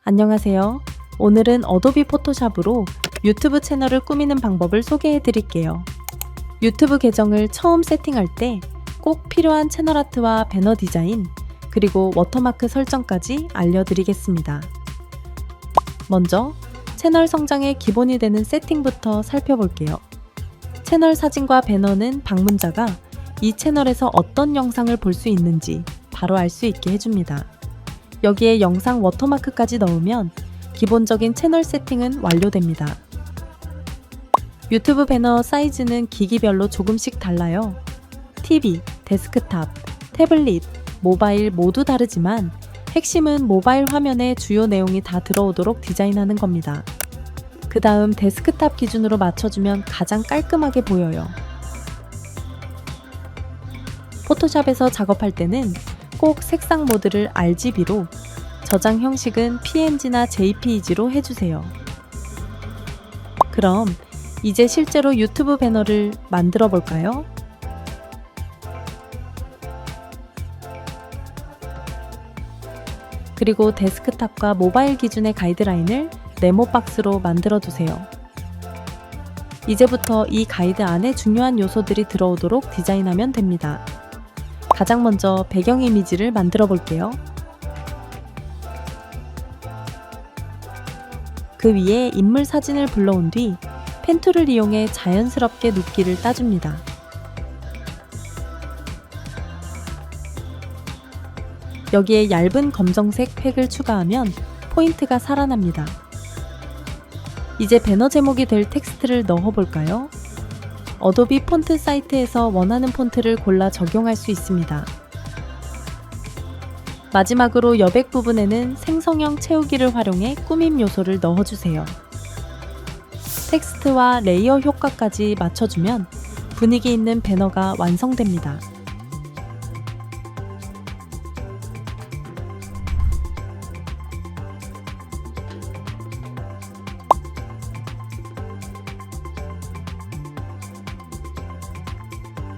안녕하세요. 오늘은 어도비 포토샵으로 유튜브 채널을 꾸미는 방법을 소개해 드릴게요. 유튜브 계정을 처음 세팅할 때 꼭 필요한 채널 아트와 배너 디자인, 그리고 워터마크 설정까지 알려드리겠습니다. 먼저 채널 성장의 기본이 되는 세팅부터 살펴볼게요. 채널 사진과 배너는 방문자가 이 채널에서 어떤 영상을 볼 수 있는지 바로 알 수 있게 해줍니다. 여기에 영상 워터마크까지 넣으면 기본적인 채널 세팅은 완료됩니다. 유튜브 배너 사이즈는 기기별로 조금씩 달라요. TV, 데스크탑, 태블릿, 모바일 모두 다르지만 핵심은 모바일 화면에 주요 내용이 다 들어오도록 디자인하는 겁니다. 그 다음 데스크탑 기준으로 맞춰주면 가장 깔끔하게 보여요. 포토샵에서 작업할 때는 꼭 색상 모드를 RGB로, 저장 형식은 PNG나 JPEG로 해주세요. 그럼 이제 실제로 유튜브 배너를 만들어 볼까요? 그리고 데스크탑과 모바일 기준의 가이드라인을 네모 박스로 만들어 두세요. 이제부터 이 가이드 안에 중요한 요소들이 들어오도록 디자인하면 됩니다. 가장 먼저 배경 이미지를 만들어 볼게요. 그 위에 인물 사진을 불러온 뒤 펜툴을 이용해 자연스럽게 눕기를 따줍니다. 여기에 얇은 검정색 획을 추가하면 포인트가 살아납니다. 이제 배너 제목이 될 텍스트를 넣어볼까요? 어도비 폰트 사이트에서 원하는 폰트를 골라 적용할 수 있습니다. 마지막으로 여백 부분에는 생성형 채우기를 활용해 꾸밈 요소를 넣어주세요. 텍스트와 레이어 효과까지 맞춰주면 분위기 있는 배너가 완성됩니다.